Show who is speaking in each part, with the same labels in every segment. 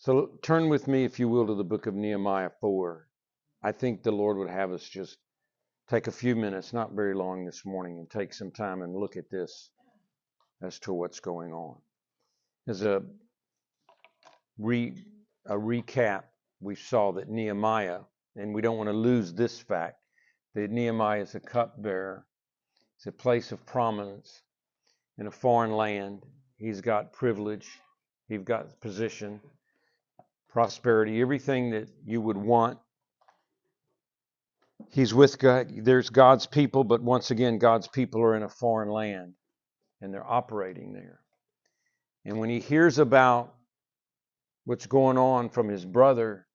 Speaker 1: So turn with me, if you will, to the book of Nehemiah 4. I think the Lord would have us just take a few minutes, not very long this morning, and take some time and look at this as to what's going on. As a recap, we saw that Nehemiah, and we don't want to lose this fact, that Nehemiah is a cupbearer. It's a place of prominence in a foreign land. He's got privilege. He's got position, prosperity, everything that you would want. He's with God. There's God's people, but once again, God's people are in a foreign land, and they're operating there. And when he hears about what's going on from his brother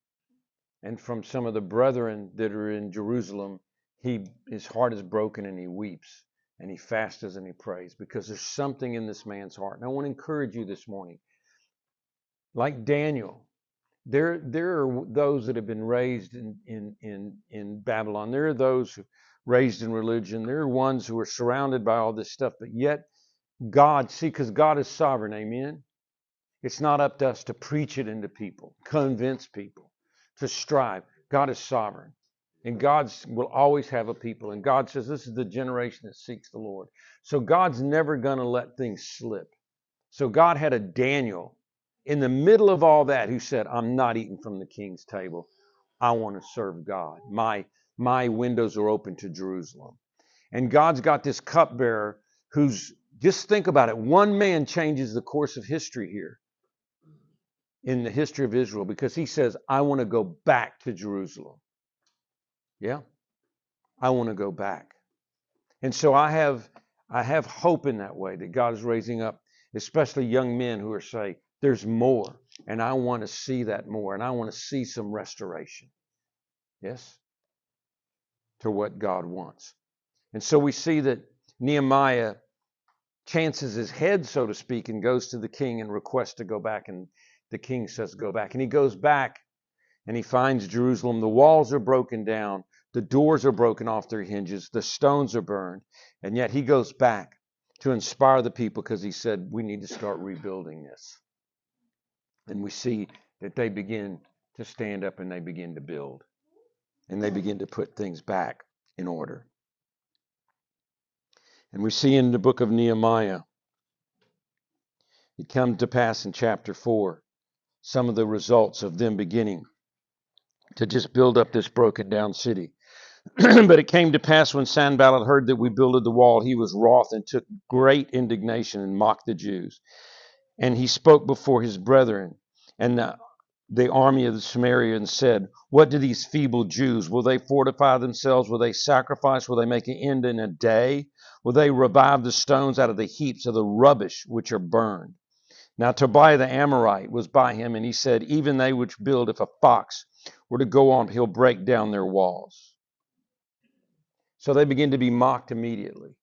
Speaker 1: and from some of the brethren that are in Jerusalem, his heart is broken and he weeps and he fasts and he prays because there's something in this man's heart. And I want to encourage you this morning, like Daniel, there are those that have been raised in Babylon. There are those who raised in religion. There are ones who are surrounded by all this stuff, but yet God, because God is sovereign, amen? It's not up to us to preach it into people, convince people, to strive. God is sovereign. And God will always have a people. And God says this is the generation that seeks the Lord. So God's never going to let things slip. So God had a Daniel in the middle of all that who said, I'm not eating from the king's table. I want to serve God. My windows are open to Jerusalem. And God's got this cupbearer who's, just think about it, one man changes the course of history here in the history of Israel because he says, I want to go back to Jerusalem. Yeah, I want to go back. And so I have hope in that way that God is raising up, especially young men who are saying, there's more, and I want to see that more, and I want to see some restoration. Yes? To what God wants. And so we see that Nehemiah chances his head, so to speak, and goes to the king and requests to go back, and the king says go back. And he goes back and he finds Jerusalem. The walls are broken down. The doors are broken off their hinges. The stones are burned. And yet he goes back to inspire the people because he said, we need to start rebuilding this. And we see that they begin to stand up and they begin to build. And they begin to put things back in order. And we see in the book of Nehemiah, it comes to pass in chapter 4, some of the results of them beginning to just build up this broken down city. But it came to pass when Sanballat heard that we builded the wall, he was wroth and took great indignation and mocked the Jews. And he spoke before his brethren and the army of the Samaria and said, what do these feeble Jews? Will they fortify themselves? Will they sacrifice? Will they make an end in a day? Will they revive the stones out of the heaps of the rubbish which are burned? Now Tobiah the Amorite was by him, and he said, even they which build, if a fox were to go on, he'll break down their walls. So they begin to be mocked immediately.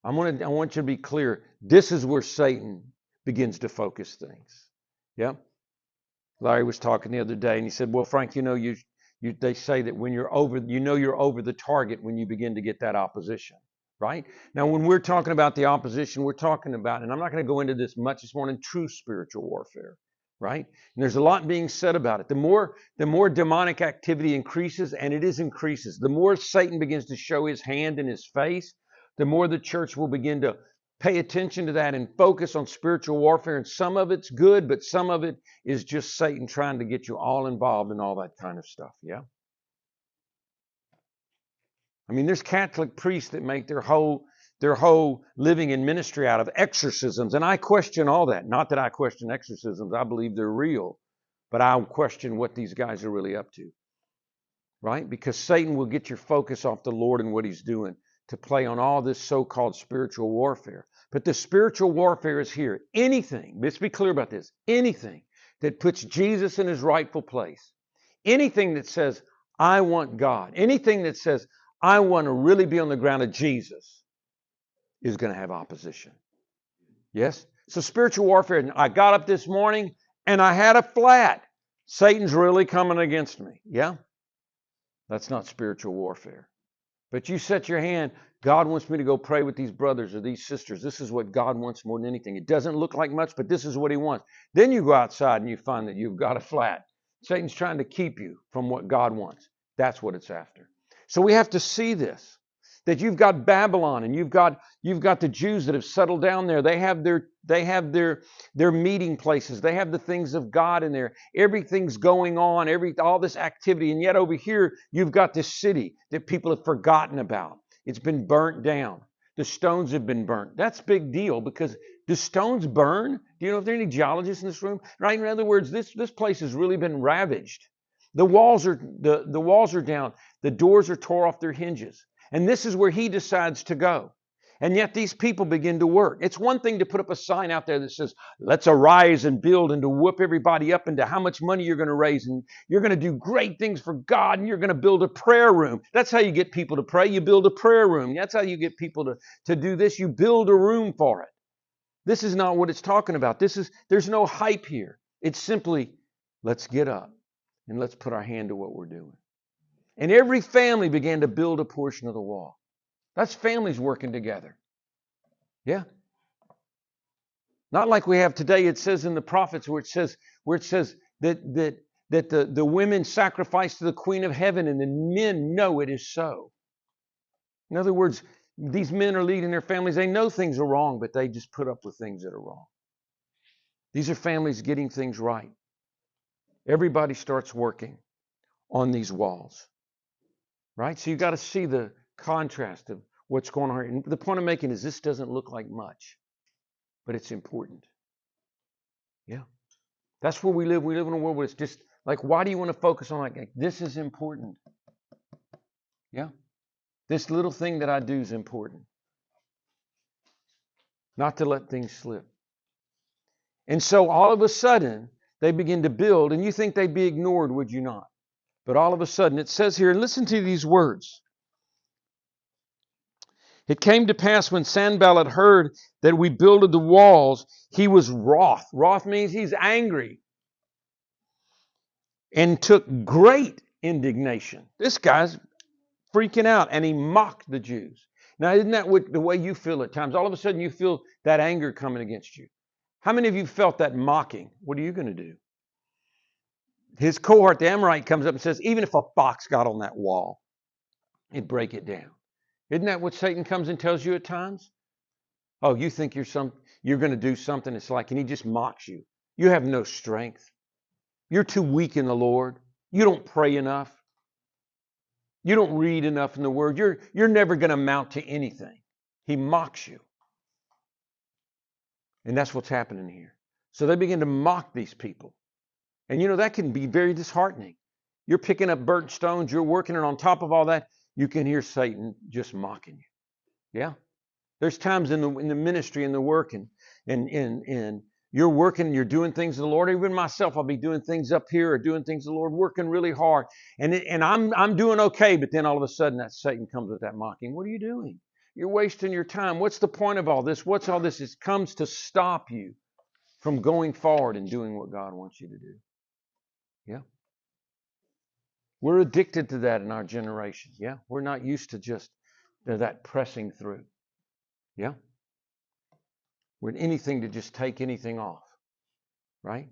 Speaker 1: I want you to be clear. This is where Satan begins to focus things. Yeah. Larry was talking the other day, and he said, "Well, Frank, they say that when you're over the target when you begin to get that opposition, right? Now, when we're talking about the opposition, we're talking about, and I'm not going to go into this much this morning, true spiritual warfare." Right? And there's a lot being said about it. The more demonic activity increases, and it increases, the more Satan begins to show his hand and his face, the more the church will begin to pay attention to that and focus on spiritual warfare. And some of it's good, but some of it is just Satan trying to get you all involved in all that kind of stuff. Yeah? I mean, there's Catholic priests that make their whole living and ministry out of exorcisms. And I question all that. Not that I question exorcisms. I believe they're real. But I question what these guys are really up to. Right? Because Satan will get your focus off the Lord and what he's doing to play on all this so-called spiritual warfare. But the spiritual warfare is here. Anything, let's be clear about this, anything that puts Jesus in his rightful place, anything that says, I want God, anything that says, I want to really be on the ground of Jesus, is going to have opposition. Yes? So spiritual warfare, I got up this morning and I had a flat. Satan's really coming against me. Yeah? That's not spiritual warfare. But you set your hand, God wants me to go pray with these brothers or these sisters. This is what God wants more than anything. It doesn't look like much, but this is what he wants. Then you go outside and you find that you've got a flat. Satan's trying to keep you from what God wants. That's what it's after. So we have to see this, that you've got Babylon and you've got the Jews that have settled down there. They have their meeting places. They have the things of God in there. Everything's going on, all this activity. And yet over here, you've got this city that people have forgotten about. It's been burnt down. The stones have been burnt. That's a big deal because do stones burn? Do you know if there are any geologists in this room? Right? In other words, this place has really been ravaged. The walls are down. The doors are tore off their hinges. And this is where he decides to go. And yet these people begin to work. It's one thing to put up a sign out there that says, let's arise and build, and to whoop everybody up into how much money you're going to raise. And you're going to do great things for God, and you're going to build a prayer room. That's how you get people to pray. You build a prayer room. That's how you get people to do this. You build a room for it. This is not what it's talking about. There's no hype here. It's simply, let's get up and let's put our hand to what we're doing. And every family began to build a portion of the wall. That's families working together. Yeah. Not like we have today. It says in the prophets where it says that the women sacrifice to the Queen of Heaven and the men know it is so. In other words, these men are leading their families. They know things are wrong, but they just put up with things that are wrong. These are families getting things right. Everybody starts working on these walls. Right? So you got to see the contrast of what's going on here. And the point I'm making is this doesn't look like much, but it's important. Yeah. That's where we live. We live in a world where it's just like, why do you want to focus on like this is important? Yeah. This little thing that I do is important. Not to let things slip. And so all of a sudden, they begin to build, and you think they'd be ignored, would you not? But all of a sudden, it says here, and listen to these words. It came to pass when Sanballat heard that we builded the walls, he was wroth. Wroth means he's angry. And took great indignation. This guy's freaking out, and he mocked the Jews. Now, isn't that the way you feel at times? All of a sudden, you feel that anger coming against you. How many of you felt that mocking? What are you going to do? His cohort, the Amorite, comes up and says, even if a fox got on that wall, it'd break it down. Isn't that what Satan comes and tells you at times? Oh, you think you're going to do something. It's like, and he just mocks you. You have no strength. You're too weak in the Lord. You don't pray enough. You don't read enough in the Word. You're never going to amount to anything. He mocks you. And that's what's happening here. So they begin to mock these people. And you know, that can be very disheartening. You're picking up burnt stones. You're working, and on top of all that, you can hear Satan just mocking you. Yeah. There's times in the ministry and the work and you're working and you're doing things of the Lord. Even myself, I'll be doing things up here or doing things of the Lord, working really hard. And I'm doing okay, but then all of a sudden that Satan comes with that mocking. What are you doing? You're wasting your time. What's the point of all this? What's all this? It comes to stop you from going forward and doing what God wants you to do. Yeah. We're addicted to that in our generation. Yeah. We're not used to just that pressing through. Yeah. We're anything to just take anything off. Right?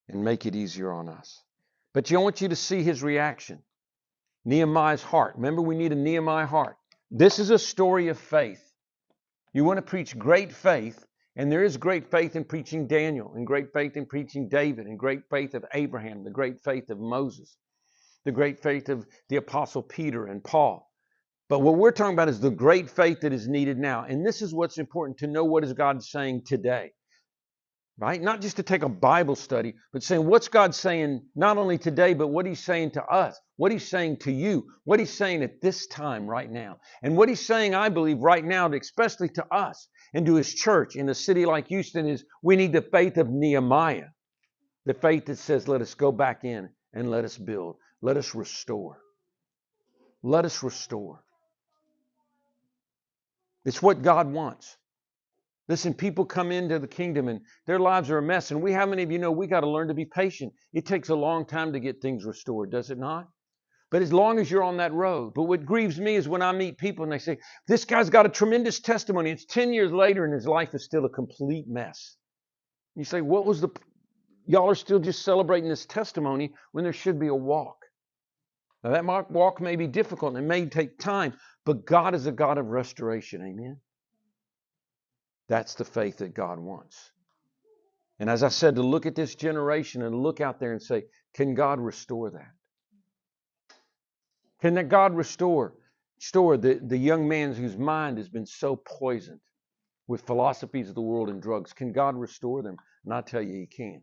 Speaker 1: And make it easier on us. But I want you to see his reaction. Nehemiah's heart. Remember, we need a Nehemiah heart. This is a story of faith. You want to preach great faith, and there is great faith in preaching Daniel, and great faith in preaching David, and great faith of Abraham, the great faith of Moses, the great faith of the Apostle Peter and Paul. But what we're talking about is the great faith that is needed now. And this is what's important, to know what is God saying today. Right? Not just to take a Bible study, but saying what's God saying not only today, but what he's saying to us, what he's saying to you, what he's saying at this time right now. And what he's saying, I believe, right now, especially to us and to his church in a city like Houston, is we need the faith of Nehemiah. The faith that says, let us go back in and let us build. Let us restore. Let us restore. It's what God wants. Listen, people come into the kingdom and their lives are a mess. And how many of you know we got to learn to be patient? It takes a long time to get things restored, does it not? But as long as you're on that road. But what grieves me is when I meet people and they say, this guy's got a tremendous testimony. It's 10 years later and his life is still a complete mess. You say, y'all are still just celebrating this testimony when there should be a walk. Now that walk may be difficult and it may take time, but God is a God of restoration. Amen. That's the faith that God wants. And as I said, to look at this generation and look out there and say, can God restore that? Can that God restore the young man whose mind has been so poisoned with philosophies of the world and drugs? Can God restore them? And I tell you, He can.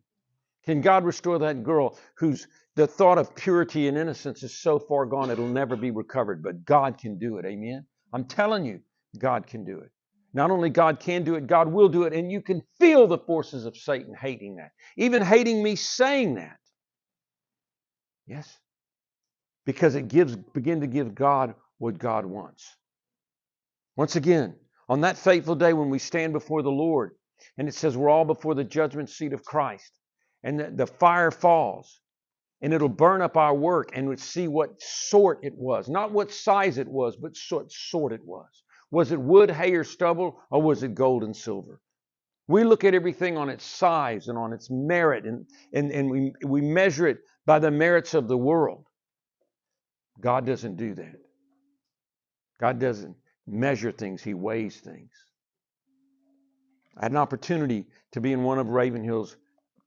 Speaker 1: Can God restore that girl whose the thought of purity and innocence is so far gone it'll never be recovered? But God can do it. Amen? I'm telling you, God can do it. Not only God can do it, God will do it. And you can feel the forces of Satan hating that. Even hating me saying that. Yes. Because it begin to give God what God wants. Once again, on that fateful day when we stand before the Lord, and it says we're all before the judgment seat of Christ, and the fire falls, and it'll burn up our work, and we'll see what sort it was. Not what size it was, but what sort it was. Was it wood, hay, or stubble, or was it gold and silver? We look at everything on its size and on its merit, and we measure it by the merits of the world. God doesn't do that. God doesn't measure things. He weighs things. I had an opportunity to be in one of Ravenhill's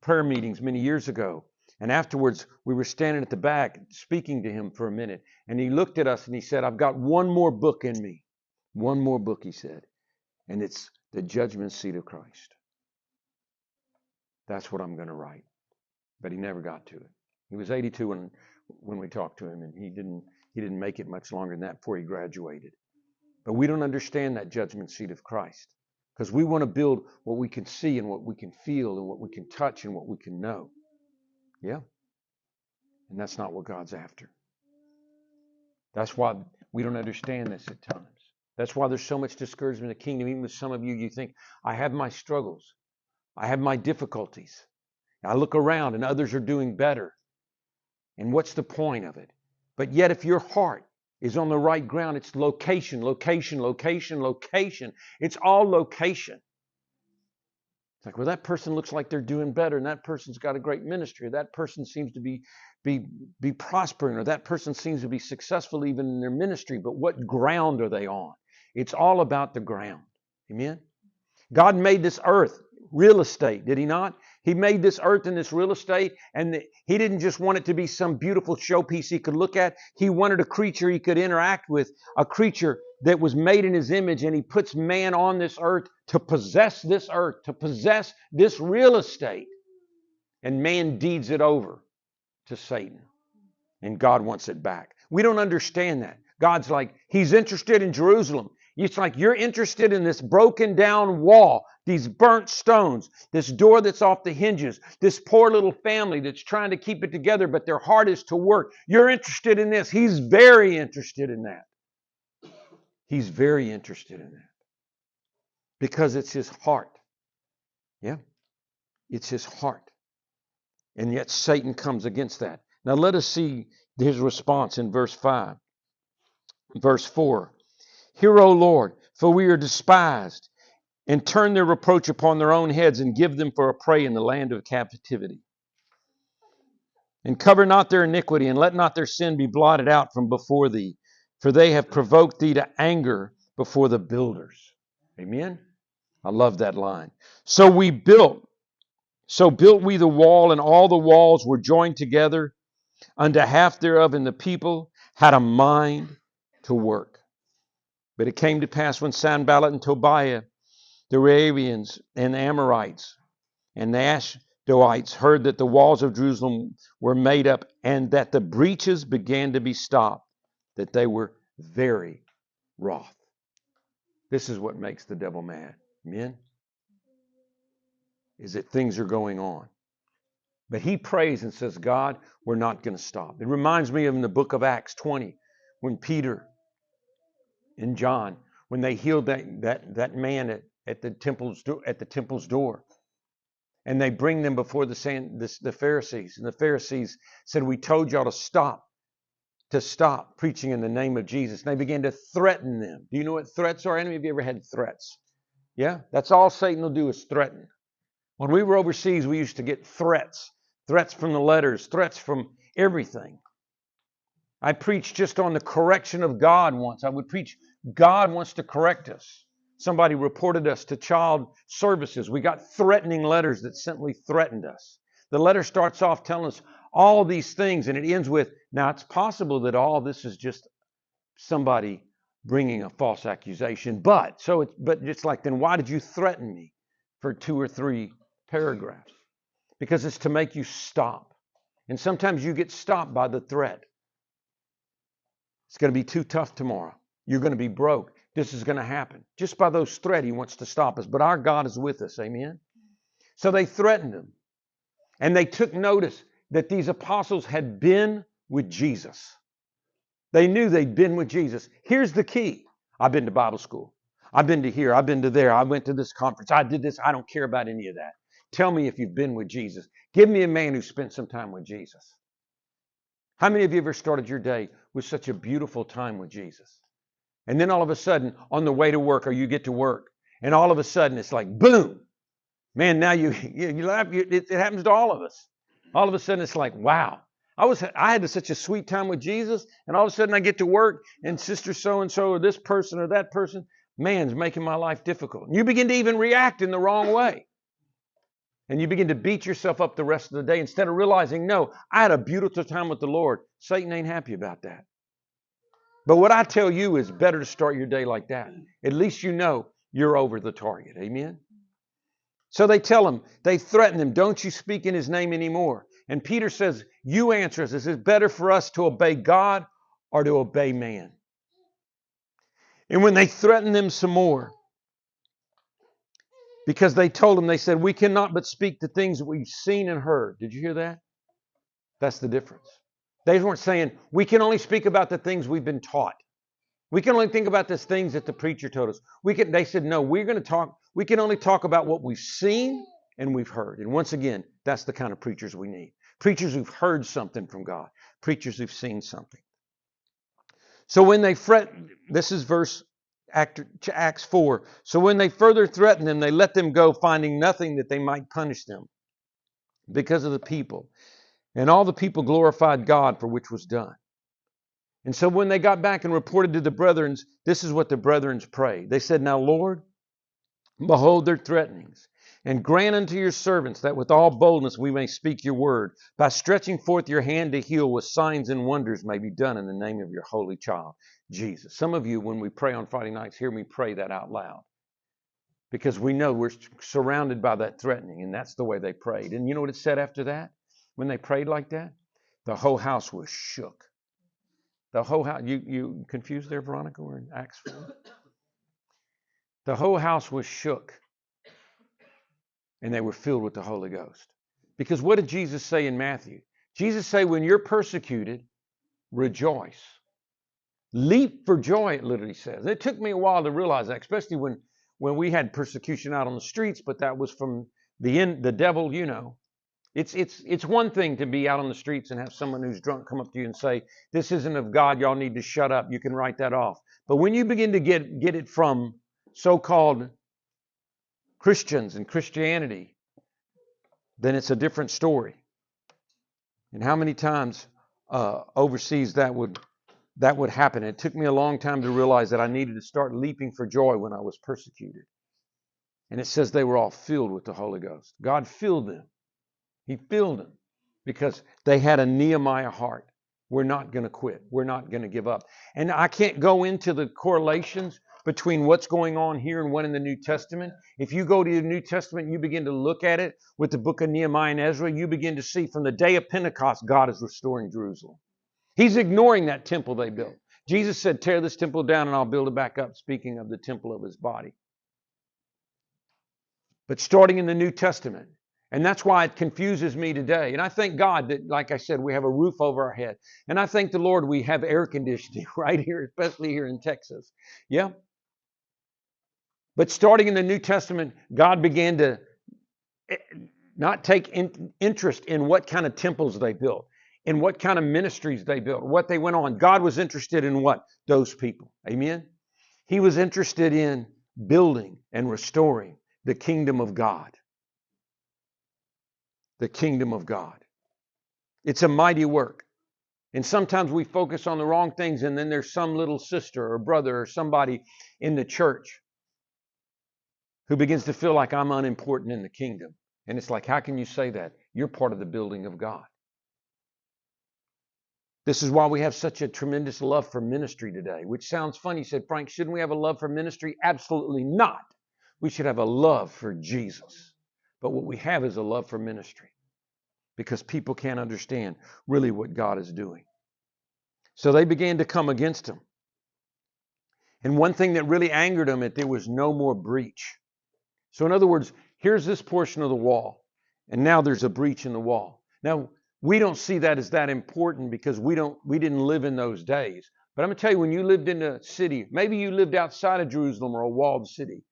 Speaker 1: prayer meetings many years ago. And afterwards, we were standing at the back speaking to him for a minute. And he looked at us and he said, I've got one more book in me. One more book, he said. And it's the judgment seat of Christ. That's what I'm going to write. But he never got to it. He was 82 when we talked to him, and he didn't make it much longer than that before he graduated. But we don't understand that judgment seat of Christ because we want to build what we can see and what we can feel and what we can touch and what we can know. Yeah? And that's not what God's after. That's why we don't understand this at times. That's why there's so much discouragement in the kingdom. Even with some of you, you think, I have my struggles. I have my difficulties. I look around and others are doing better. And what's the point of it? But yet if your heart is on the right ground, it's location, location, location, location. It's all location. It's like, well, that person looks like they're doing better, and that person's got a great ministry, or that person seems to be prospering, or that person seems to be successful even in their ministry. But what ground are they on? It's all about the ground. Amen? God made this earth real estate, did He not? He made this earth and this real estate, and He didn't just want it to be some beautiful showpiece He could look at. He wanted a creature He could interact with, a creature that was made in His image, and He puts man on this earth, to possess this real estate. And man deeds it over to Satan. And God wants it back. We don't understand that. God's like, He's interested in Jerusalem. It's like you're interested in this broken down wall, these burnt stones, this door that's off the hinges, this poor little family that's trying to keep it together, but their heart is to work. You're interested in this. He's very interested in that. He's very interested in that. Because it's His heart. Yeah? It's His heart. And yet Satan comes against that. Now let us see his response in verse 5. Verse 4. Hear, O Lord, for we are despised, and turn their reproach upon their own heads, and give them for a prey in the land of captivity. And cover not their iniquity, and let not their sin be blotted out from before Thee, for they have provoked Thee to anger before the builders. Amen? I love that line. So built we the wall, and all the walls were joined together unto half thereof, and the people had a mind to work. But it came to pass when Sanballat and Tobiah, the Arabians and the Amorites and the Ashdodites, heard that the walls of Jerusalem were made up, and that the breaches began to be stopped, that they were very wroth. This is what makes the devil mad. Amen? Is that things are going on. But he prays and says, God, we're not going to stop. It reminds me of in the book of Acts 20, when Peter and John, when they healed that man at the temple's door. And they bring them before the Pharisees. And the Pharisees said, we told y'all to stop to stop preaching in the name of Jesus. And they began to threaten them. Do you know what threats are? Any of you ever had threats? Yeah? That's all Satan will do is threaten. When we were overseas, we used to get threats. Threats from the letters, threats from everything. I preached just on the correction of God once. I would preach, God wants to correct us. Somebody reported us to child services. We got threatening letters that simply threatened us. The letter starts off telling us all these things, and it ends with, now it's possible that all this is just somebody bringing a false accusation, but it's like, then why did you threaten me for 2 or 3 paragraphs? Because it's to make you stop. And sometimes you get stopped by the threat. It's going to be too tough tomorrow. You're going to be broke. This is going to happen. Just by those threats, he wants to stop us. But our God is with us. Amen? So they threatened him. And they took notice that these apostles had been with Jesus. They knew they'd been with Jesus. Here's the key. I've been to Bible school. I've been to here. I've been to there. I went to this conference. I did this. I don't care about any of that. Tell me if you've been with Jesus. Give me a man who spent some time with Jesus. How many of you ever started your day with such a beautiful time with Jesus? And then all of a sudden, on the way to work, or you get to work, and all of a sudden it's like, boom. Man, now you laugh. It happens to all of us. All of a sudden it's like, wow. I had such a sweet time with Jesus, and all of a sudden I get to work, and sister so-and-so or this person or that person, man's making my life difficult. And you begin to even react in the wrong way. And you begin to beat yourself up the rest of the day instead of realizing, no, I had a beautiful time with the Lord. Satan ain't happy about that. But what I tell you is better to start your day like that. At least you know you're over the target. Amen? So they tell him, they threaten him, don't you speak in his name anymore. And Peter says, you answer us. Is it better for us to obey God or to obey man? And when they threatened them some more, because they told him, they said, we cannot but speak the things that we've seen and heard. Did you hear that? That's the difference. They weren't saying, we can only speak about the things we've been taught. We can only think about the things that the preacher told us. They said, no, we can only talk about what we've seen and we've heard. And once again, that's the kind of preachers we need. Preachers who've heard something from God. Preachers who've seen something. So when they this is Acts 4. So when they further threatened them, they let them go, finding nothing that they might punish them because of the people. And all the people glorified God for which was done. And so when they got back and reported to the brethren, this is what the brethren prayed. They said, now, Lord, behold their threatenings, and grant unto your servants that with all boldness we may speak your word, by stretching forth your hand to heal, with signs and wonders may be done in the name of your holy child, Jesus. Some of you, when we pray on Friday nights, hear me pray that out loud. Because we know we're surrounded by that threatening, and that's the way they prayed. And you know what it said after that? When they prayed like that? The whole house was shook. The whole house, you confused there, Veronica? We're in Acts 4. The whole house was shook. And they were filled with the Holy Ghost. Because what did Jesus say in Matthew? Jesus said, when you're persecuted, rejoice. Leap for joy, it literally says. It took me a while to realize that, especially when we had persecution out on the streets, but that was from the devil, you know. It's one thing to be out on the streets and have someone who's drunk come up to you and say, this isn't of God, y'all need to shut up. You can write that off. But when you begin to get it from so-called Christians and Christianity, then it's a different story. And how many times overseas that would happen? It took me a long time to realize that I needed to start leaping for joy when I was persecuted. And it says they were all filled with the Holy Ghost. God filled them. He filled them because they had a Nehemiah heart. We're not going to quit. We're not going to give up. And I can't go into the correlations between what's going on here and what in the New Testament. If you go to the New Testament and you begin to look at it with the book of Nehemiah and Ezra, you begin to see from the day of Pentecost, God is restoring Jerusalem. He's ignoring that temple they built. Jesus said, tear this temple down and I'll build it back up, speaking of the temple of his body. But starting in the New Testament, and that's why it confuses me today. And I thank God that, like I said, we have a roof over our head. And I thank the Lord we have air conditioning right here, especially here in Texas. Yeah. But starting in the New Testament, God began to not take interest in what kind of temples they built. and what kind of ministries they built, what they went on. God was interested in what? Those people. Amen? He was interested in building and restoring the kingdom of God. The kingdom of God. It's a mighty work. And sometimes we focus on the wrong things, and then there's some little sister or brother or somebody in the church who begins to feel like I'm unimportant in the kingdom. And it's like, how can you say that? You're part of the building of God. This is why we have such a tremendous love for ministry today, which sounds funny. You said, Frank, shouldn't we have a love for ministry? Absolutely not. We should have a love for Jesus. But what we have is a love for ministry because people can't understand really what God is doing. So they began to come against him. And one thing that really angered him, that there was no more breach. So in other words, here's this portion of the wall, and now there's a breach in the wall. Now, we don't see that as that important because we didn't live in those days. But I'm going to tell you, when you lived in a city, maybe you lived outside of Jerusalem or a walled city,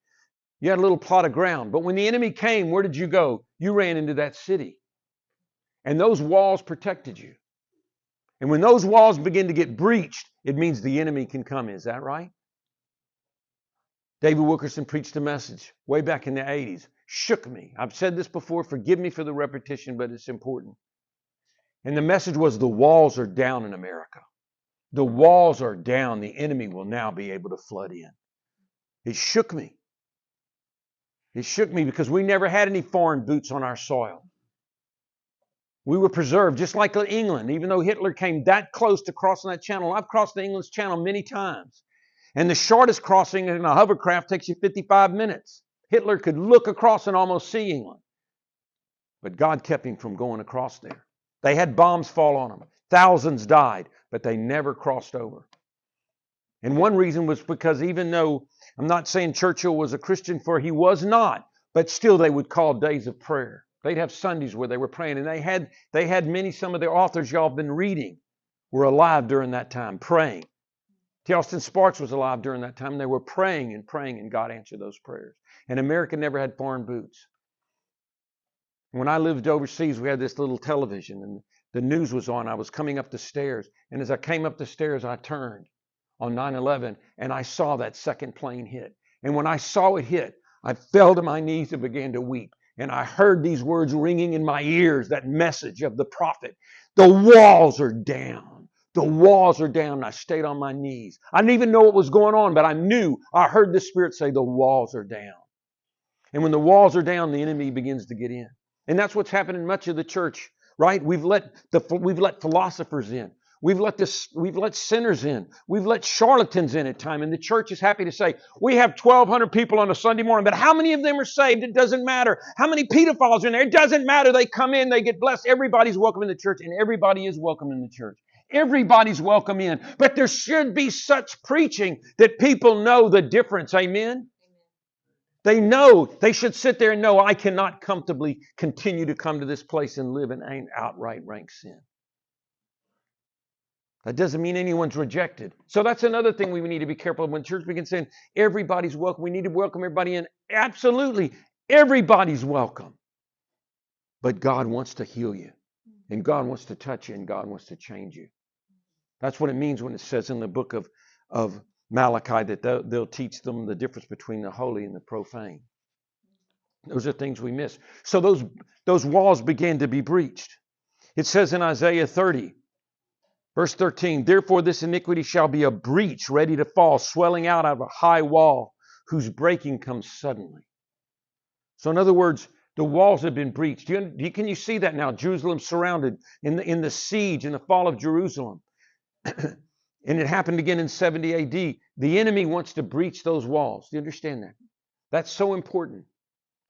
Speaker 1: you had a little plot of ground. But when the enemy came, where did you go? You ran into that city. And those walls protected you. And when those walls begin to get breached, it means the enemy can come in. Is that right? David Wilkerson preached a message way back in the 80s. Shook me. I've said this before. Forgive me for the repetition, but it's important. And the message was, the walls are down in America. The walls are down. The enemy will now be able to flood in. It shook me. It shook me because we never had any foreign boots on our soil. We were preserved, just like England. Even though Hitler came that close to crossing that channel, I've crossed the English Channel many times. And the shortest crossing in a hovercraft takes you 55 minutes. Hitler could look across and almost see England. But God kept him from going across there. They had bombs fall on them. Thousands died, but they never crossed over. And one reason was because even though, I'm not saying Churchill was a Christian, for he was not, but still they would call days of prayer. They'd have Sundays where they were praying, and they had many, some of the authors y'all have been reading were alive during that time, praying. T. Austin Sparks was alive during that time, and they were praying, and God answered those prayers. And America never had foreign boots. When I lived overseas, we had this little television, and the news was on. I was coming up the stairs, and as I came up the stairs, I turned on 9/11, and I saw that second plane hit. And when I saw it hit, I fell to my knees and began to weep. And I heard these words ringing in my ears, that message of the prophet. The walls are down. The walls are down. And I stayed on my knees. I didn't even know what was going on, but I heard the Spirit say, the walls are down. And when the walls are down, the enemy begins to get in. And that's what's happened in much of the church, right? We've let philosophers in. We've let sinners in. We've let charlatans in at times. And the church is happy to say, we have 1,200 people on a Sunday morning, but how many of them are saved? It doesn't matter. How many pedophiles are in there? It doesn't matter. They come in, they get blessed. Everybody's welcome in the church, and everybody is welcome in the church. Everybody's welcome in. But there should be such preaching that people know the difference. Amen? They know, they should sit there and know, I cannot comfortably continue to come to this place and live in outright rank sin. That doesn't mean anyone's rejected. So that's another thing we need to be careful of. When church begins saying everybody's welcome, we need to welcome everybody in. Absolutely, everybody's welcome. But God wants to heal you, and God wants to touch you, and God wants to change you. That's what it means when it says in the book of Malachi that they'll teach them the difference between the holy and the profane. Those are things we miss. So those walls began to be breached. It says in Isaiah 30, verse 13, therefore this iniquity shall be a breach ready to fall, swelling out of a high wall, whose breaking comes suddenly. So in other words, the walls have been breached. Can you see that now? Jerusalem surrounded in the siege, in the fall of Jerusalem. And it happened again in 70 AD. The enemy wants to breach those walls. Do you understand that? That's so important,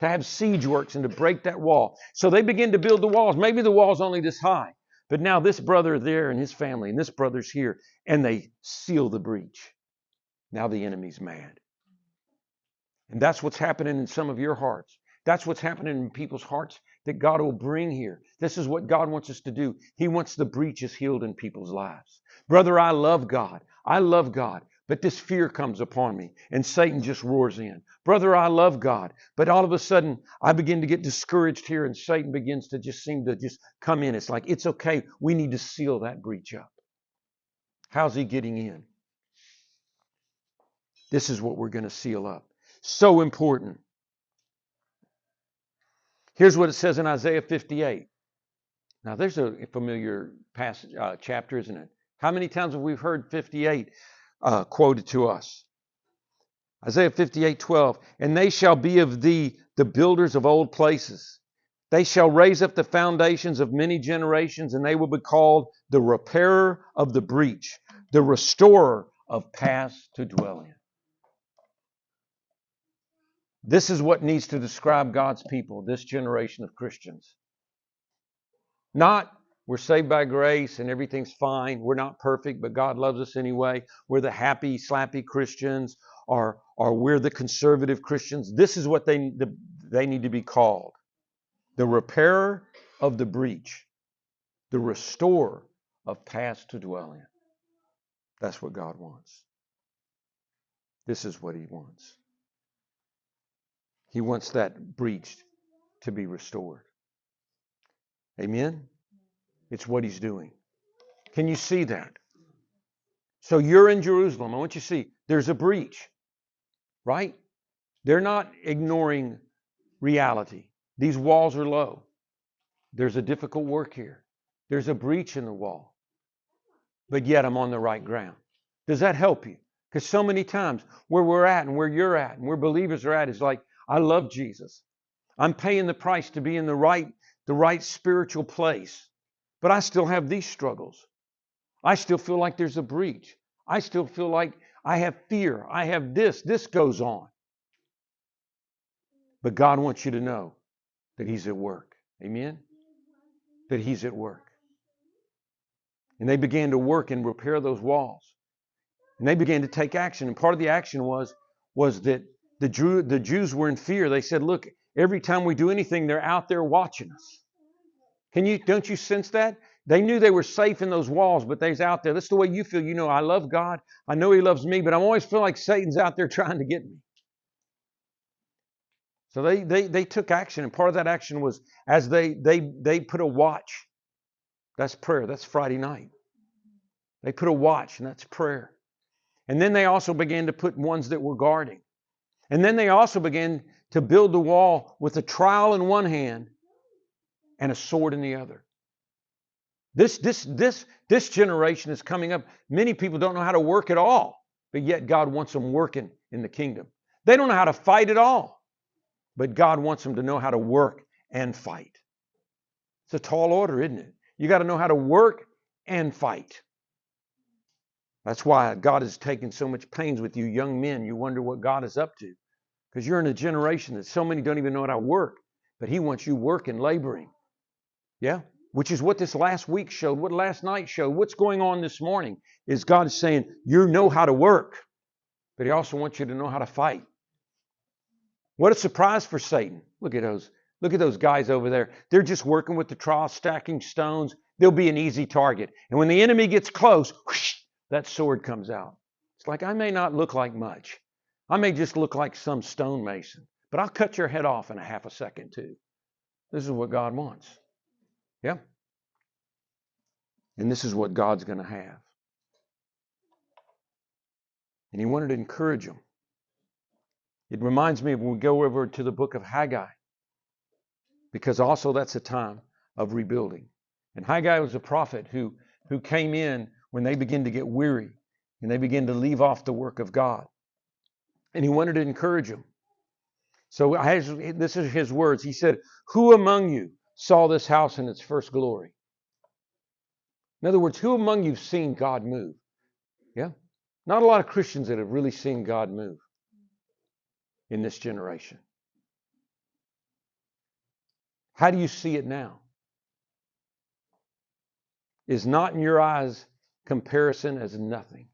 Speaker 1: to have siege works and to break that wall. So they begin to build the walls. Maybe the wall's only this high. But now this brother there and his family, and this brother's here, and they seal the breach. Now the enemy's mad. And that's what's happening in some of your hearts. That's what's happening in people's hearts that God will bring here. This is what God wants us to do. He wants the breaches healed in people's lives. Brother, I love God. I love God. But this fear comes upon me, and Satan just roars in. Brother, I love God. But all of a sudden, I begin to get discouraged here, and Satan begins to just seem to just come in. It's like, it's okay. We need to seal that breach up. How's he getting in? This is what we're going to seal up. So important. Here's what it says in Isaiah 58. Now, there's a familiar passage, chapter, isn't it? How many times have we heard 58 quoted to us? Isaiah 58:12. And they shall be of thee the builders of old places. They shall raise up the foundations of many generations, and they will be called the repairer of the breach, the restorer of paths to dwell in. This is what needs to describe God's people, this generation of Christians. Not, we're saved by grace and everything's fine. We're not perfect, but God loves us anyway. We're the happy, slappy Christians, or we're the conservative Christians. This is what they need to be called. The repairer of the breach. The restorer of paths to dwell in. That's what God wants. This is what He wants. He wants that breach to be restored. Amen? It's what He's doing. Can you see that? So you're in Jerusalem. I want you to see there's a breach, right? They're not ignoring reality. These walls are low. There's a difficult work here. There's a breach in the wall. But yet I'm on the right ground. Does that help you? Because so many times where we're at and where you're at and where believers are at is like, I love Jesus. I'm paying the price to be in the right spiritual place. But I still have these struggles. I still feel like there's a breach. I still feel like I have fear. I have this. This goes on. But God wants you to know that He's at work. Amen? That He's at work. And they began to work and repair those walls. And they began to take action. And part of the action was that the Jews were in fear. They said, look, every time we do anything, they're out there watching us. Don't you sense that? They knew they were safe in those walls, but they's out there. That's the way you feel. You know, I love God. I know He loves me, but I always feel like Satan's out there trying to get me. So they took action, and part of that action was as they put a watch. That's prayer. That's Friday night. They put a watch, and that's prayer. And then they also began to put ones that were guarding. And then they also began to build the wall with a trowel in one hand and a sword in the other. This generation is coming up. Many people don't know how to work at all, but yet God wants them working in the kingdom. They don't know how to fight at all, but God wants them to know how to work and fight. It's a tall order, isn't it? You got to know how to work and fight. That's why God is taking so much pains with you young men. You wonder what God is up to, because you're in a generation that so many don't even know how to work, but He wants you working, laboring. Yeah? Which is what this last week showed, what last night showed, what's going on this morning is God is saying, you know how to work, but He also wants you to know how to fight. What a surprise for Satan. Look at those guys over there. They're just working with the trowel, stacking stones. They'll be an easy target. And when the enemy gets close, whoosh, that sword comes out. It's like, I may not look like much. I may just look like some stonemason, but I'll cut your head off in a half a second too. This is what God wants. Yeah? And this is what God's going to have. And He wanted to encourage them. It reminds me of when we go over to the book of Haggai, because also that's a time of rebuilding. And Haggai was a prophet who came in when they began to get weary and they began to leave off the work of God. And he wanted to encourage them. So this is his words. He said, who among you saw this house in its first glory? In other words, who among you have seen God move? Yeah? Not a lot of Christians that have really seen God move in this generation. How do you see it now? Is not in your eyes comparison as nothing?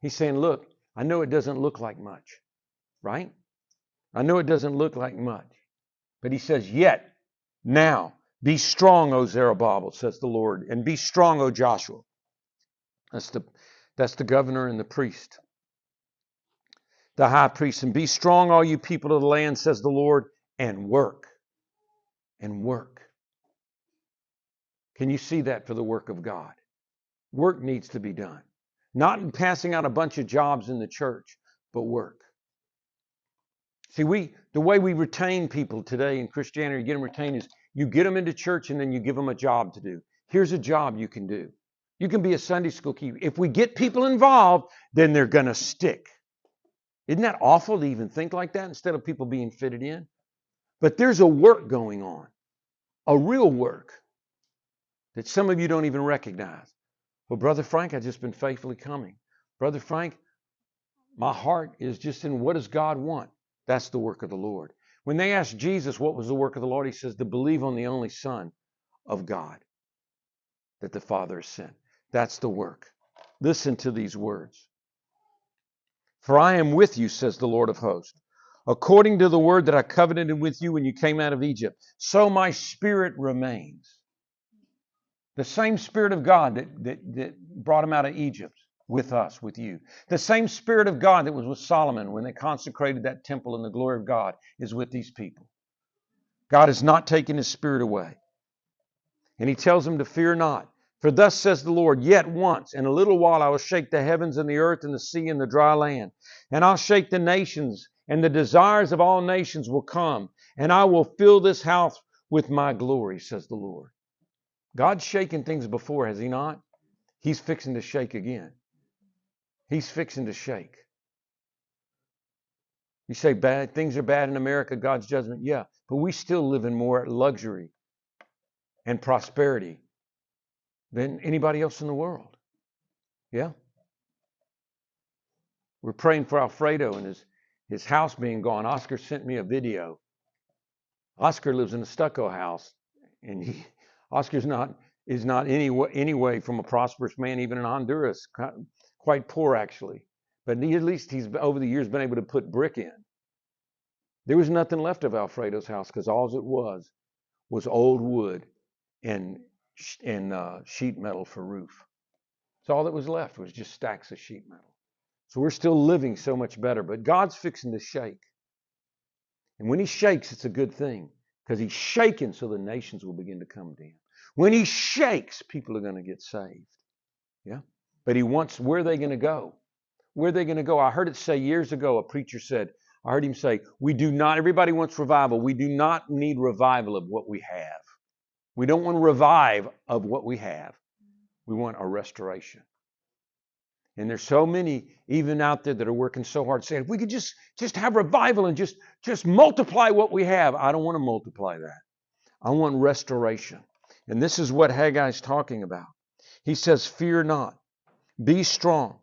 Speaker 1: He's saying, look, I know it doesn't look like much, right? I know it doesn't look like much. But He says, yet, now, be strong, O Zerubbabel, says the Lord, and be strong, O Joshua. That's the governor and the priest. the high priest, and be strong, all you people of the land, says the Lord, and work. And work. Can you see that for the work of God? Work needs to be done. Not in passing out a bunch of jobs in the church, but work. See, the way we retain people today in Christianity, get them retained, is you get them into church and then you give them a job to do. Here's a job you can do. You can be a Sunday school keeper. If we get people involved, then they're going to stick. Isn't that awful to even think like that instead of people being fitted in? But there's a work going on, a real work that some of you don't even recognize. Well, Brother Frank, I've just been faithfully coming. Brother Frank, my heart is just in what does God want? That's the work of the Lord. When they asked Jesus what was the work of the Lord, he says to believe on the only Son of God that the Father has sent. That's the work. Listen to these words. For I am with you, says the Lord of hosts, according to the word that I covenanted with you when you came out of Egypt. So my spirit remains. The same Spirit of God that brought him out of Egypt with us, with you. The same Spirit of God that was with Solomon when they consecrated that temple and the glory of God is with these people. God has not taken his Spirit away. And he tells them to fear not. For thus says the Lord, yet once, in a little while I will shake the heavens and the earth and the sea and the dry land. And I'll shake the nations, and the desires of all nations will come. And I will fill this house with my glory, says the Lord. God's shaken things before, has he not? He's fixing to shake again. He's fixing to shake. You say bad things are bad in America, God's judgment. Yeah, but we still live in more luxury and prosperity than anybody else in the world. Yeah. We're praying for Alfredo and his house being gone. Oscar sent me a video. Oscar lives in a stucco house, and Oscar's is not anyway from a prosperous man, even in Honduras, quite poor actually. But at least he's over the years been able to put brick in. There was nothing left of Alfredo's house because all it was old wood and sheet metal for roof. So all that was left was just stacks of sheet metal. So we're still living so much better, but God's fixing to shake. And when he shakes, it's a good thing because he's shaking so the nations will begin to come to him. When he shakes, people are going to get saved. Yeah. But he wants, where are they going to go? Where are they going to go? I heard it say years ago, a preacher said, I heard him say, everybody wants revival. We do not need revival of what we have. We don't want to revive of what we have. We want a restoration. And there's so many even out there that are working so hard saying, if we could just have revival and just multiply what we have. I don't want to multiply that. I want restoration. And this is what Haggai's talking about. He says, fear not, be strong.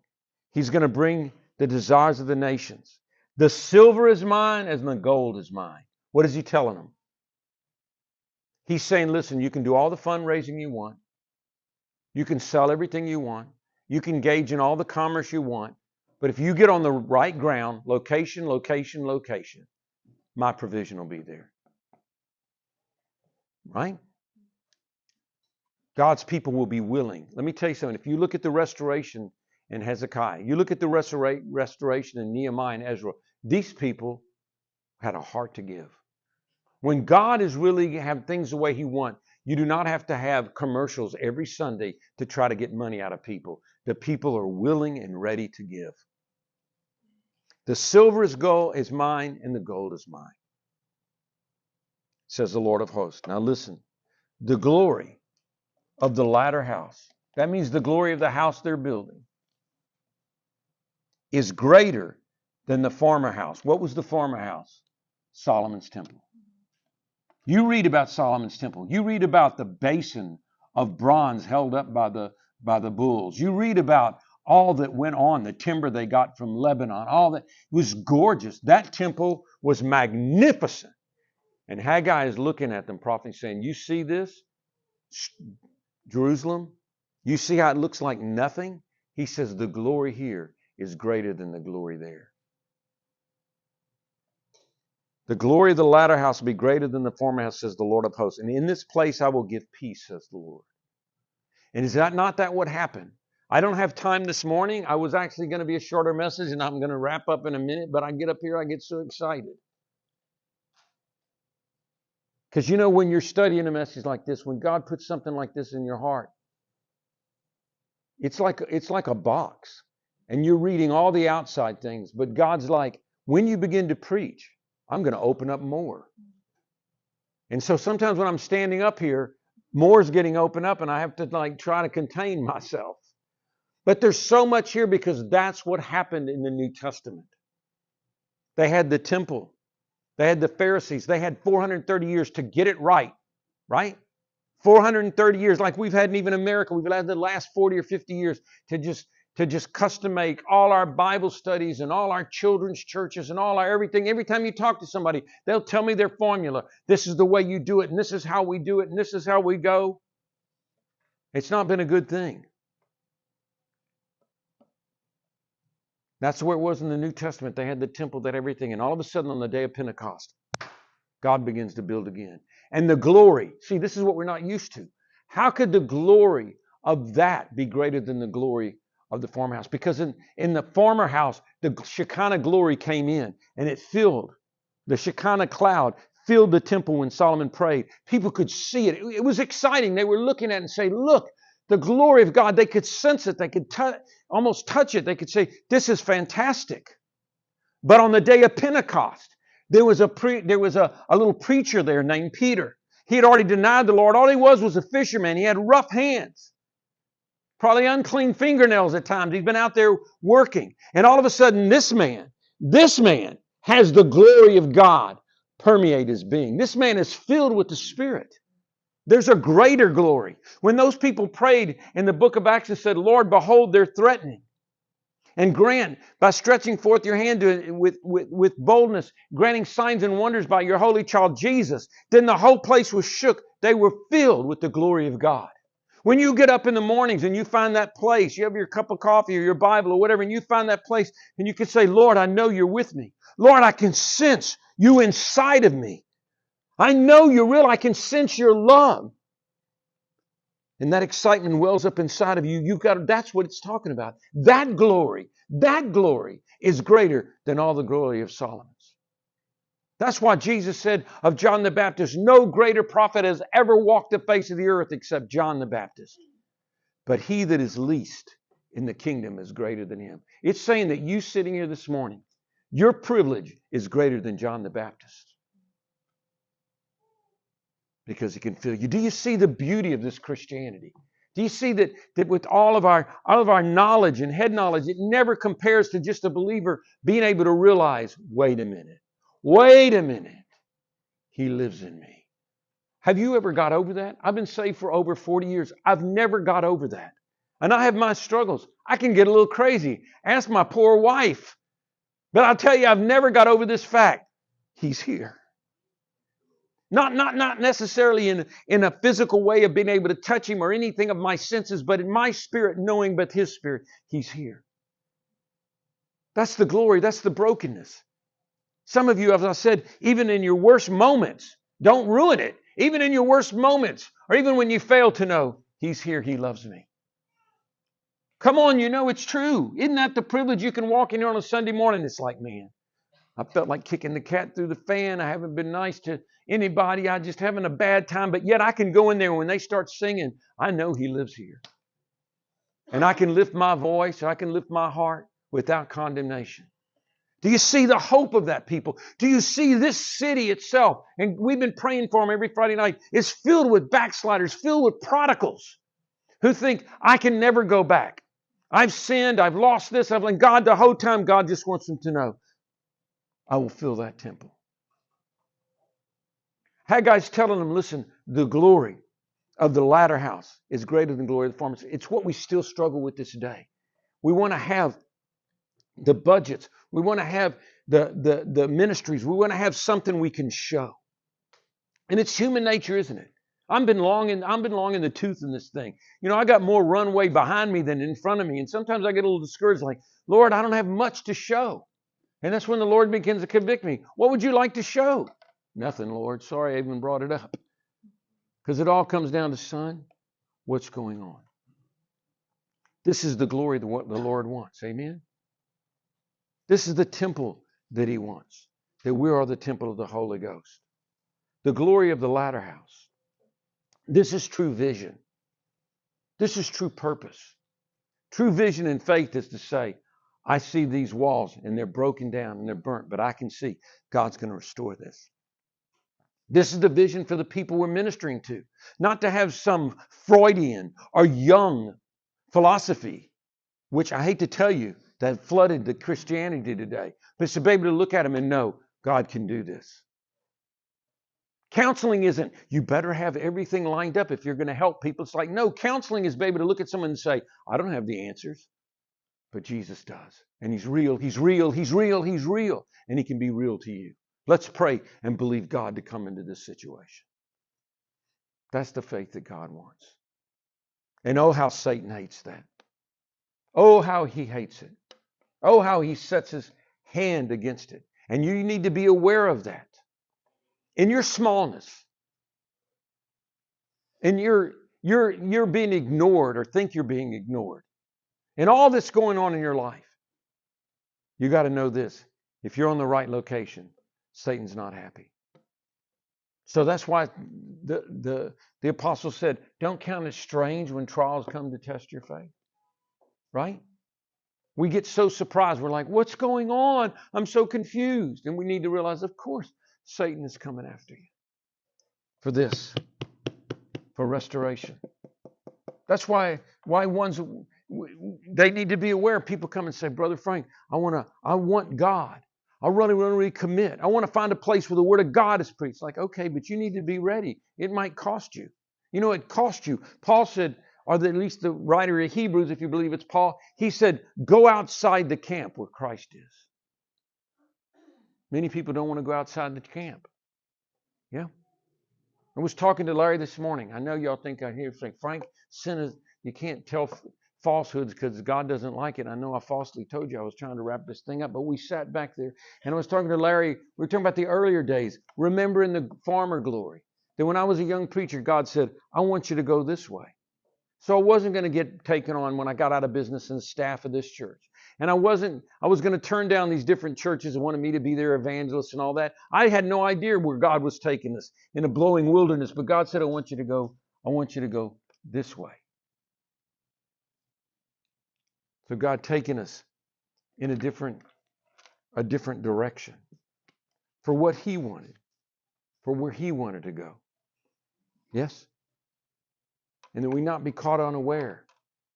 Speaker 1: He's going to bring the desires of the nations. The silver is mine and the gold is mine. What is he telling them? He's saying, listen, you can do all the fundraising you want. You can sell everything you want. You can engage in all the commerce you want. But if you get on the right ground, location, location, location, my provision will be there. Right? God's people will be willing. Let me tell you something. If you look at the restoration in Hezekiah, you look at the restoration in Nehemiah and Ezra, these people had a heart to give. When God is really have things the way he wants, you do not have to have commercials every Sunday to try to get money out of people. The people are willing and ready to give. The silver is mine and the gold is mine, says the Lord of hosts. Now listen, the glory of the latter house, that means the glory of the house they're building, is greater than the former house. What was the former house? Solomon's temple. You read about Solomon's temple. You read about the basin of bronze held up by the bulls. You read about all that went on, the timber they got from Lebanon, all that. It was gorgeous. That temple was magnificent. And Haggai is looking at them, propheting, saying, you see this? Jerusalem? You see how it looks like nothing? He says the glory here is greater than the glory there. The glory of the latter house will be greater than the former house, says the Lord of hosts. And in this place I will give peace, says the Lord. And is that not what happened? I don't have time this morning. I was actually going to be a shorter message, and I'm going to wrap up in a minute, but I get up here, I get so excited. Because you know, when you're studying a message like this, when God puts something like this in your heart, it's like a box. And you're reading all the outside things, but God's like, when you begin to preach, I'm going to open up more. And so sometimes when I'm standing up here, more is getting opened up, and I have to try to contain myself. But there's so much here because that's what happened in the New Testament. They had the temple. They had the Pharisees. They had 430 years to get it right. Right? 430 years, like we've had even in America. We've had the last 40 or 50 years to just custom make all our Bible studies and all our children's churches and all our everything. Every time you talk to somebody, they'll tell me their formula. This is the way you do it, and this is how we do it, and this is how we go. It's not been a good thing. That's where it was in the New Testament. They had the temple, they had everything. And all of a sudden on the day of Pentecost, God begins to build again. And the glory, see, this is what we're not used to. How could the glory of that be greater than the glory of the former house? Because in the former house, the Shekinah glory came in and it filled, the Shekinah cloud filled the temple when Solomon prayed. People could see it. It was exciting. They were looking at it and say, look, the glory of God. They could sense it. They could almost touch it. They could say, this is fantastic. But on the day of Pentecost, there was a little preacher there named Peter. He had already denied the Lord. All he was a fisherman. He had rough hands, probably unclean fingernails at times. He'd been out there working. And all of a sudden, this man has the glory of God permeate his being. This man is filled with the Spirit. There's a greater glory. When those people prayed in the book of Acts and said, Lord, behold, they're threatening. And grant, by stretching forth your hand with boldness, granting signs and wonders by your holy child Jesus, then the whole place was shook. They were filled with the glory of God. When you get up in the mornings and you find that place, you have your cup of coffee or your Bible or whatever, and you find that place and you can say, Lord, I know you're with me. Lord, I can sense you inside of me. I know you're real. I can sense your love. And that excitement wells up inside of you. That's what it's talking about. That glory is greater than all the glory of Solomon's. That's why Jesus said of John the Baptist, no greater prophet has ever walked the face of the earth except John the Baptist. But he that is least in the kingdom is greater than him. It's saying that you sitting here this morning, your privilege is greater than John the Baptist. Because he can fill you. Do you see the beauty of this Christianity? Do you see that with all of our knowledge and head knowledge, it never compares to just a believer being able to realize, wait a minute, he lives in me. Have you ever got over that? I've been saved for over 40 years. I've never got over that. And I have my struggles. I can get a little crazy. Ask my poor wife. But I'll tell you, I've never got over this fact. He's here. Not necessarily in a physical way of being able to touch him or anything of my senses, but in my spirit, knowing but his spirit, he's here. That's the glory. That's the brokenness. Some of you, as I said, even in your worst moments, don't ruin it. Even in your worst moments, or even when you fail to know, he's here, he loves me. Come on, you know it's true. Isn't that the privilege you can walk in here on a Sunday morning? It's like, man, I felt like kicking the cat through the fan. I haven't been nice to anybody. I'm just having a bad time. But yet I can go in there when they start singing. I know he lives here. And I can lift my voice. I can lift my heart without condemnation. Do you see the hope of that, people? Do you see this city itself? And we've been praying for them every Friday night. It's filled with backsliders, filled with prodigals who think, I can never go back. I've sinned. I've lost this. And God, the whole time, God just wants them to know, I will fill that temple. Haggai's telling them, listen, the glory of the latter house is greater than the glory of the former. It's what we still struggle with this day. We want to have the budgets. We want to have the ministries. We want to have something we can show. And it's human nature, isn't it? I've been long in the tooth in this thing. You know, I got more runway behind me than in front of me. And sometimes I get a little discouraged, like, Lord, I don't have much to show. And that's when the Lord begins to convict me. What would you like to show? Nothing, Lord. Sorry I even brought it up. Because it all comes down to, son, what's going on? This is the glory that what the Lord wants. Amen? This is the temple that He wants. That we are the temple of the Holy Ghost. The glory of the latter house. This is true vision. This is true purpose. True vision and faith is to say, I see these walls and they're broken down and they're burnt, but I can see God's going to restore this. This is the vision for the people we're ministering to. Not to have some Freudian or Jung philosophy, which I hate to tell you, that flooded the Christianity today. But it's to be able to look at them and know God can do this. Counseling isn't, you better have everything lined up if you're going to help people. It's like, no, counseling is be able to look at someone and say, I don't have the answers, but Jesus does. And He's real, He's real, He's real, He's real. And He can be real to you. Let's pray and believe God to come into this situation. That's the faith that God wants. And oh, how Satan hates that. Oh, how he hates it. Oh, how he sets his hand against it. And you need to be aware of that. In your smallness. And you're being ignored or think you're being ignored. And all that's going on in your life. You got to know this. If you're on the right location, Satan's not happy. So that's why the apostle said, don't count it strange when trials come to test your faith. Right? We get so surprised. We're like, what's going on? I'm so confused. And we need to realize, of course, Satan is coming after you. For this. For restoration. That's why ones, they need to be aware. People come and say, Brother Frank, I want God. I really commit. I want to find a place where the Word of God is preached. Like, okay, but you need to be ready. It might cost you. You know, it cost you. Paul said, or at least the writer of Hebrews, if you believe it's Paul, he said, go outside the camp where Christ is. Many people don't want to go outside the camp. Yeah. I was talking to Larry this morning. I know y'all think I hear saying, Frank, sin is, you can't tell falsehoods because God doesn't like it. I know I falsely told you I was trying to wrap this thing up, but we sat back there and I was talking to Larry. We were talking about the earlier days, remembering the farmer glory. That when I was a young preacher, God said, I want you to go this way. So I wasn't going to get taken on when I got out of business and staff of this church. And I was going to turn down these different churches that wanted me to be their evangelist and all that. I had no idea where God was taking us in a blowing wilderness. But God said, I want you to go this way. So God taking us in a different direction for what He wanted, for where He wanted to go. Yes? And that we not be caught unaware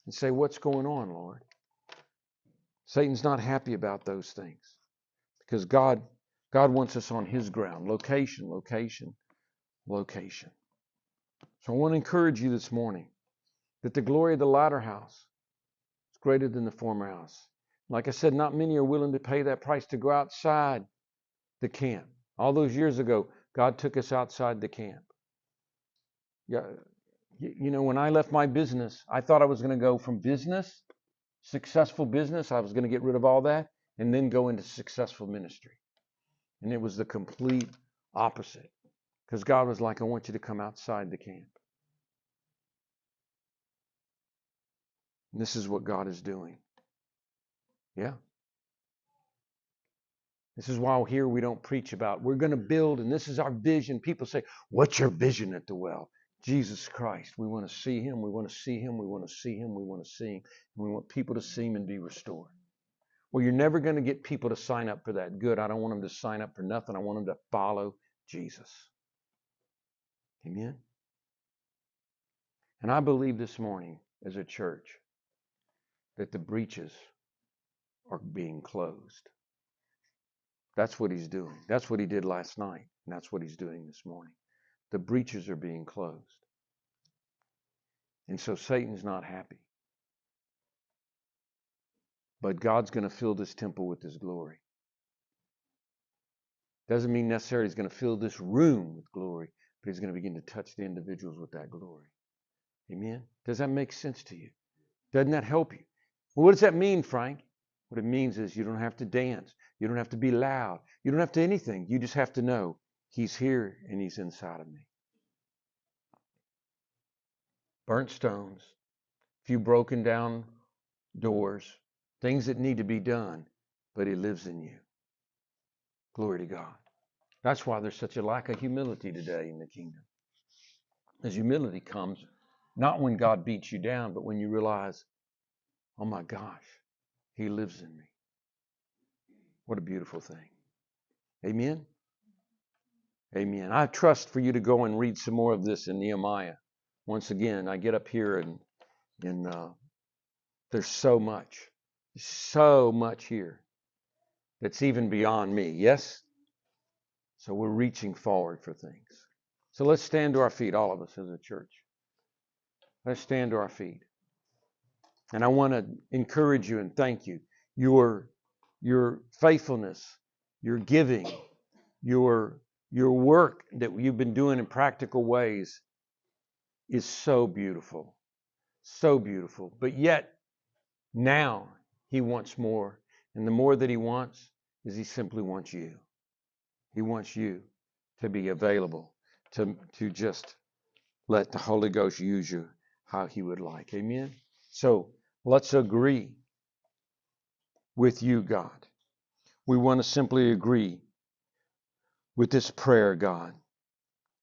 Speaker 1: and say, what's going on, Lord? Satan's not happy about those things because God wants us on His ground. Location. So I want to encourage you this morning that the glory of the latter house is greater than the former house. Like I said, not many are willing to pay that price to go outside the camp. All those years ago, God took us outside the camp. Yeah, you know, when I left my business, I thought I was going to go from business, successful business, I was going to get rid of all that, and then go into successful ministry. And it was the complete opposite. Because God was like, I want you to come outside the camp. And this is what God is doing. Yeah. This is why here we don't preach about, we're going to build, and this is our vision. People say, what's your vision at the well? Jesus Christ. We want to see Him. We want to see Him. We want to see Him. We want to see Him. And we want people to see Him and be restored. Well, you're never going to get people to sign up for that. Good. I don't want them to sign up for nothing. I want them to follow Jesus. Amen. And I believe this morning as a church that the breaches are being closed. That's what He's doing. That's what He did last night. And that's what He's doing this morning. The breaches are being closed. And so Satan's not happy. But God's going to fill this temple with His glory. Doesn't mean necessarily He's going to fill this room with glory, but He's going to begin to touch the individuals with that glory. Amen? Does that make sense to you? Doesn't that help you? Well, what does that mean, Frank? What it means is you don't have to dance. You don't have to be loud. You don't have to anything. You just have to know He's here and He's inside of me. Burnt stones, a few broken down doors, things that need to be done, but He lives in you. Glory to God. That's why there's such a lack of humility today in the kingdom. As humility comes, not when God beats you down, but when you realize, oh my gosh, He lives in me. What a beautiful thing. Amen? Amen. I trust for you to go and read some more of this in Nehemiah. Once again, I get up here and there's so much here that's even beyond me. Yes? So we're reaching forward for things. So let's stand to our feet, all of us as a church. Let's stand to our feet. And I want to encourage you and thank you. Your faithfulness, your giving, your work that you've been doing in practical ways is so beautiful. So beautiful. But yet, now He wants more. And the more that He wants is He simply wants you. He wants you to be available, to just let the Holy Ghost use you how He would like. Amen? So let's agree with you, God. We want to simply agree with this prayer, God,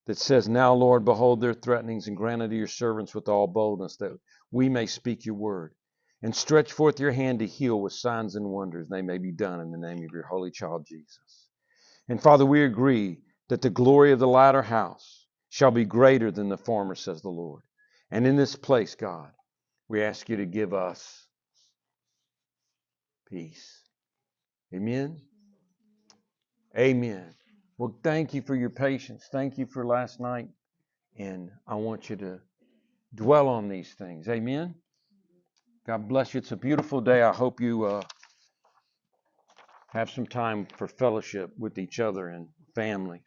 Speaker 1: that says, now, Lord, behold their threatenings and grant unto your servants with all boldness that we may speak your word. And stretch forth your hand to heal with signs and wonders. They may be done in the name of your holy child, Jesus. And Father, we agree that the glory of the latter house shall be greater than the former, says the Lord. And in this place, God, we ask you to give us peace. Amen? Amen. Well, thank you for your patience. Thank you for last night. And I want you to dwell on these things. Amen? God bless you. It's a beautiful day. I hope you have some time for fellowship with each other and family.